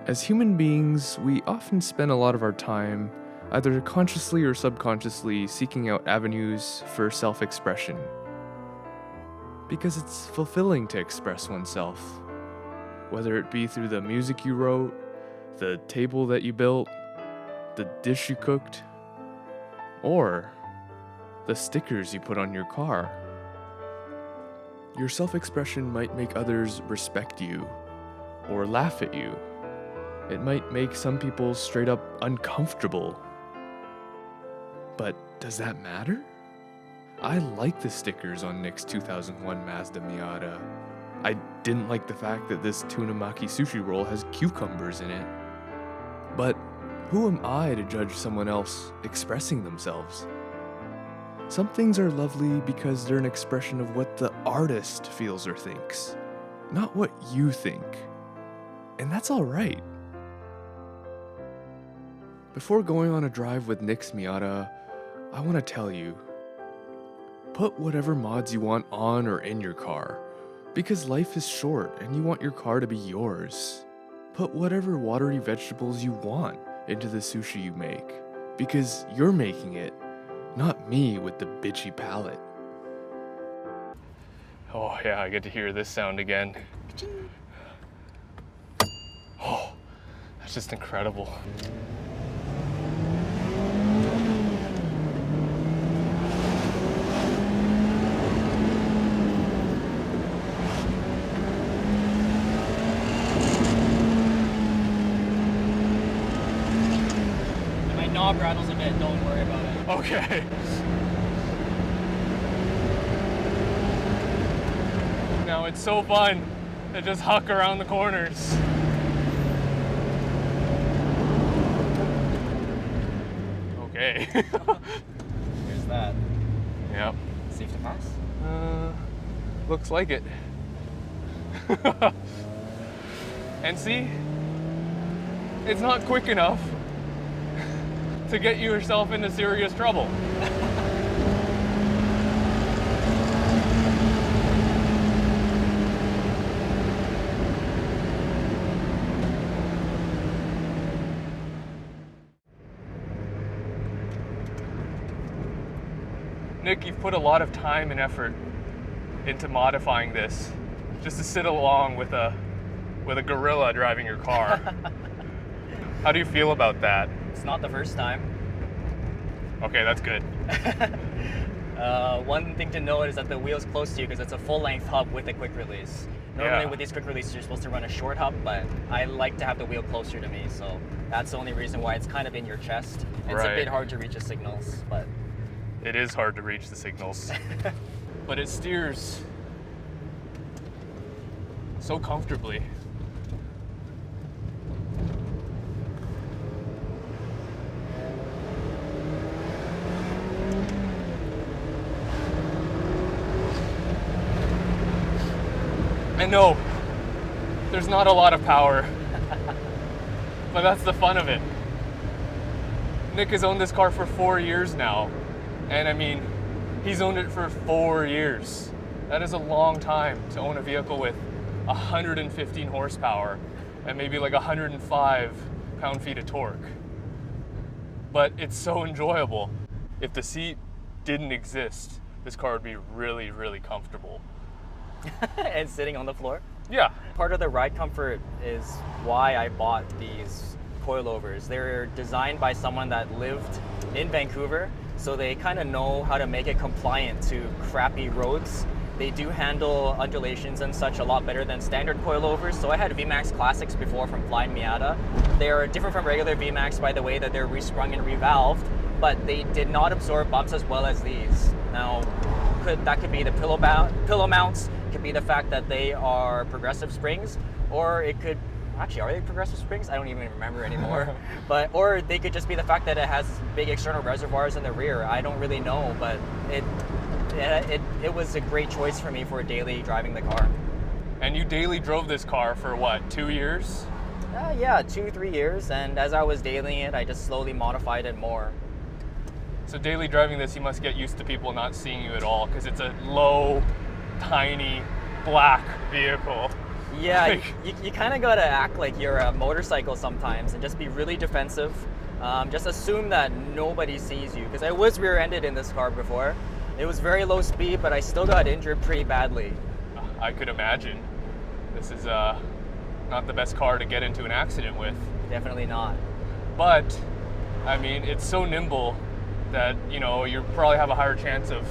As human beings, we often spend a lot of our time, either consciously or subconsciously, seeking out avenues for self-expression. Because it's fulfilling to express oneself. Whether it be through the music you wrote, the table that you built, the dish you cooked, or the stickers you put on your car. Your self-expression might make others respect you or laugh at you. It might make some people straight up uncomfortable. But does that matter? I like the stickers on Nick's 2001 Mazda Miata. I didn't like the fact that this tuna maki sushi roll has cucumbers in it. But who am I to judge someone else expressing themselves? Some things are lovely because they're an expression of what the artist feels or thinks, not what you think. And that's all right. Before going on a drive with Nick's Miata, I want to tell you, put whatever mods you want on or in your car, because life is short and you want your car to be yours. Put whatever watery vegetables you want into the sushi you make, because you're making it, not me with the bitchy palate. Oh yeah, I get to hear this sound again. Oh, that's just incredible. Knob rattles a bit, don't worry about it. Okay. Now it's so fun to just huck around the corners. Okay. Here's that. Yep. Safety pass? Looks like it. And see, it's not quick enough to get yourself into serious trouble. Nick, you've put a lot of time and effort into modifying this just to sit along with a gorilla driving your car. How do you feel about that? It's not the first time. Okay, that's good. One thing to note is that the wheel's close to you because it's a full-length hub with a quick release. Normally with these quick releases, you're supposed to run a short hub, but I like to have the wheel closer to me, so that's the only reason why it's kind of in your chest. It's a bit hard to reach the signals, but... It is hard to reach the signals. But it steers so comfortably. I know there's not a lot of power, but that's the fun of it. Nick has owned this car for 4 years now, and I mean, he's owned it for 4 years. That is a long time to own a vehicle with 115 horsepower and maybe like 105 pound-feet of torque. But it's so enjoyable. If the seat didn't exist, this car would be really, really comfortable. And sitting on the floor? Yeah. Part of the ride comfort is why I bought these coilovers. They're designed by someone that lived in Vancouver, so they kind of know how to make it compliant to crappy roads. They do handle undulations and such a lot better than standard coilovers. So I had VMAX Classics before from Flying Miata. They're different from regular VMAX by the way that they're resprung and revalved, but they did not absorb bumps as well as these. Now, that could be the pillow mounts, could be the fact that they are progressive springs, or it could, actually, are they progressive springs? I don't even remember anymore. Or they could just be the fact that it has big external reservoirs in the rear. I don't really know, but it was a great choice for me for daily driving the car. And you daily drove this car for what, 2 years? Yeah, 2-3 years, and as I was dailying it, I just slowly modified it more. So daily driving this, you must get used to people not seeing you at all, because it's a low, tiny, black vehicle. Yeah, Like, you kind of gotta act like you're a motorcycle sometimes and just be really defensive. Just assume that nobody sees you. Because I was rear-ended in this car before. It was very low speed, but I still got injured pretty badly. I could imagine. This is not the best car to get into an accident with. Definitely not. But, I mean, it's so nimble that, you know, you probably have a higher chance of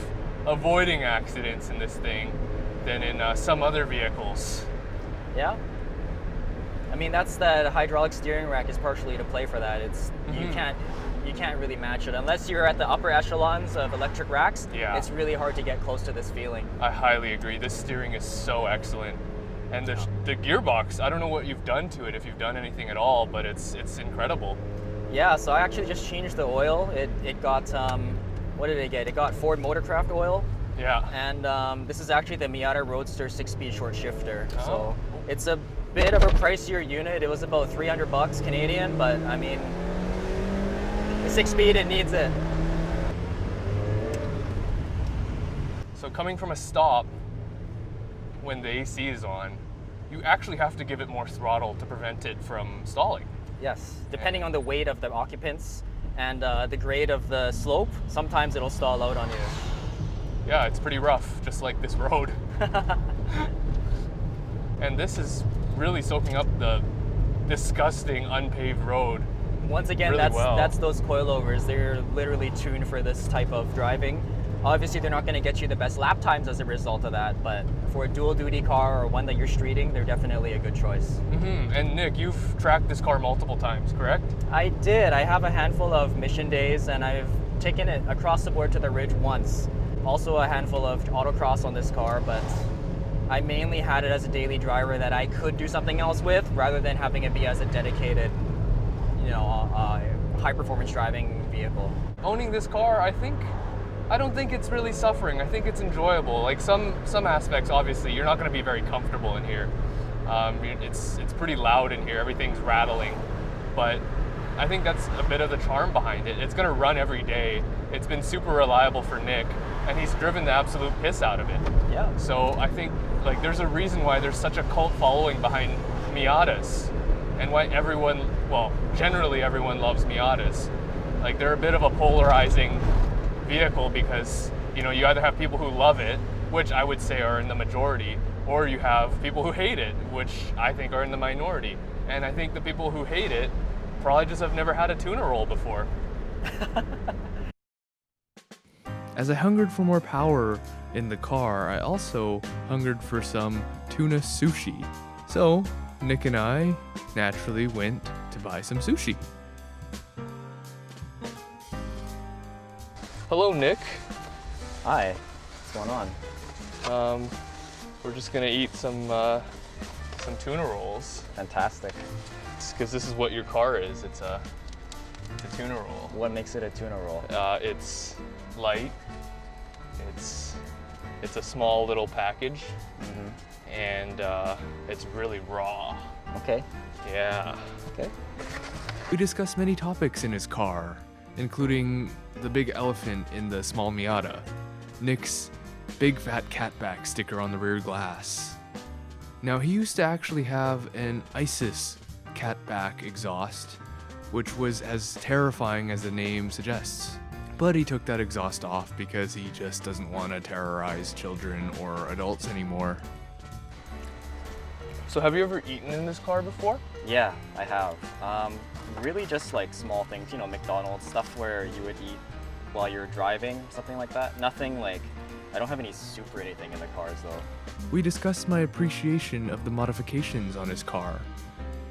avoiding accidents in this thing than in some other vehicles. Yeah. I mean, that's that hydraulic steering rack is partially to play for that. It's you can't really match it unless you're at the upper echelons of electric racks. Yeah. It's really hard to get close to this feeling. I highly agree. This steering is so excellent. And the gearbox, I don't know what you've done to it, if you've done anything at all, but it's incredible. Yeah, so I actually just changed the oil. It got, what did it get? It got Ford Motorcraft oil. Yeah. And this is actually the Miata Roadster 6-speed short shifter. Oh. So it's a bit of a pricier unit. It was about $300 Canadian, but I mean, the 6-speed, it needs it. So coming from a stop, when the AC is on, you actually have to give it more throttle to prevent it from stalling. Yes, depending on the weight of the occupants and the grade of the slope, sometimes it'll stall out on you. Yeah, it's pretty rough, just like this road. And this is really soaking up the disgusting unpaved road. Once again, really that's those coilovers. They're literally tuned for this type of driving. Obviously, they're not going to get you the best lap times as a result of that, but for a dual duty car or one that you're streeting, they're definitely a good choice. Mm-hmm. And Nick, you've tracked this car multiple times, correct? I did. I have a handful of mission days, and I've taken it across the board to the ridge once. Also a handful of autocross on this car, but I mainly had it as a daily driver that I could do something else with rather than having it be as a dedicated, high performance driving vehicle. Owning this car, I don't think it's really suffering. I think it's enjoyable. Like some aspects, obviously, you're not going to be very comfortable in here. It's pretty loud in here. Everything's rattling, but I think that's a bit of the charm behind it. It's going to run every day. It's been super reliable for Nick, and he's driven the absolute piss out of it. Yeah. So I think there's a reason why there's such a cult following behind Miatas, and why generally everyone loves Miatas. Like, they're a bit of a polarizing vehicle because, you either have people who love it, which I would say are in the majority, or you have people who hate it, which I think are in the minority. And I think the people who hate it probably just have never had a tuna roll before. As I hungered for more power in the car, I also hungered for some tuna sushi. So, Nick and I naturally went to buy some sushi. Hello, Nick. Hi. What's going on? We're just gonna eat some tuna rolls. Fantastic. Because this is what your car is. It's a tuna roll. What makes it a tuna roll? It's light. It's a small little package, and it's really raw. Okay. Yeah. Okay. We discussed many topics in his car, including the big elephant in the small Miata, Nick's big fat catback sticker on the rear glass. Now, he used to actually have an ISIS catback exhaust, which was as terrifying as the name suggests. But he took that exhaust off because he just doesn't want to terrorize children or adults anymore. So have you ever eaten in this car before? Yeah, I have. Really just like small things, McDonald's, stuff where you would eat while you're driving, something like that. Nothing like, I don't have any soup or anything in the cars though. We discussed my appreciation of the modifications on his car,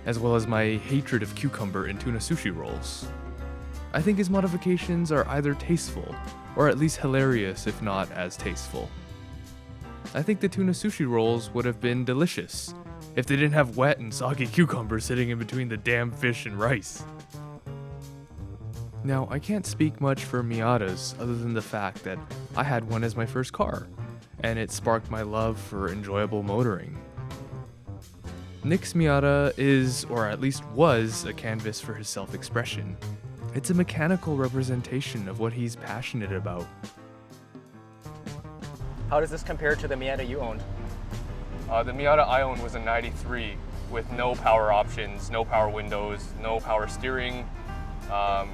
as well as my hatred of cucumber and tuna sushi rolls. I think his modifications are either tasteful, or at least hilarious if not as tasteful. I think the tuna sushi rolls would have been delicious if they didn't have wet and soggy cucumbers sitting in between the damn fish and rice. Now, I can't speak much for Miatas other than the fact that I had one as my first car, and it sparked my love for enjoyable motoring. Nick's Miata is, or at least was, a canvas for his self-expression. It's a mechanical representation of what he's passionate about. How does this compare to the Miata you owned? The Miata I owned was a 93 with no power options, no power windows, no power steering.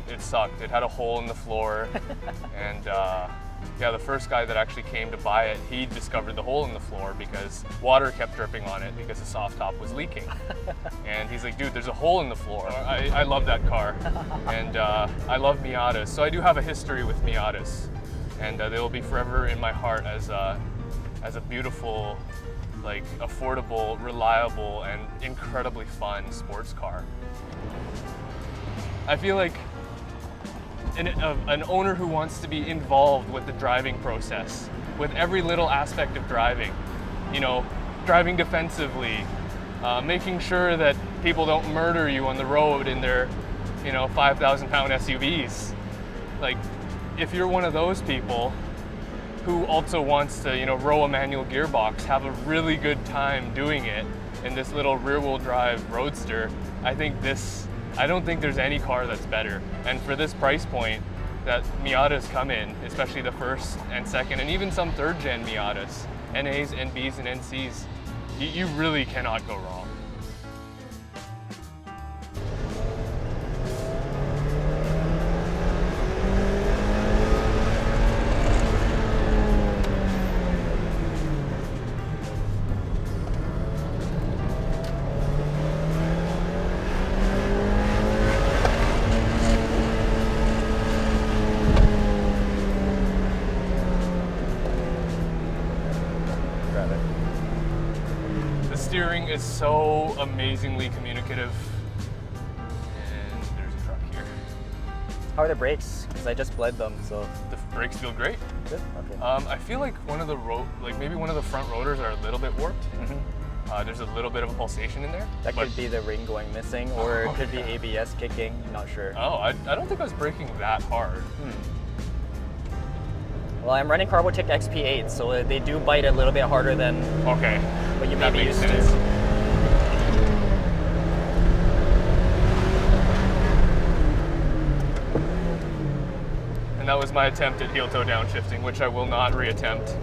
It sucked. It had a hole in the floor. And yeah, the first guy that actually came to buy it, he discovered the hole in the floor because water kept dripping on it because the soft top was leaking. And he's like, dude, there's a hole in the floor. I love that car. And I love Miatas. So I do have a history with Miatas. And they will be forever in my heart as a beautiful, like affordable, reliable, and incredibly fun sports car. I feel like an owner who wants to be involved with the driving process, with every little aspect of driving, you know, driving defensively, making sure that people don't murder you on the road in their, you know, 5,000-pound SUVs. Like, if you're one of those people who also wants to, you know, row a manual gearbox, have a really good time doing it in this little rear-wheel drive roadster, I don't think there's any car that's better. And for this price point that Miatas come in, especially the first and second, and even some third gen Miatas, NAs, NBs, and NCs, you really cannot go wrong. Steering is so amazingly communicative. And there's a truck here. How are the brakes? Because I just bled them, so. The brakes feel great. Good? Okay. I feel like maybe one of the front rotors are a little bit warped. Mm-hmm. There's a little bit of a pulsation in there. That could be the ring going missing, or it could be ABS kicking, I'm not sure. Oh, I don't think I was braking that hard. Well, I'm running Carbotech XP8, so they do bite a little bit harder than what you may be used to. And that was my attempt at heel toe downshifting, which I will not reattempt.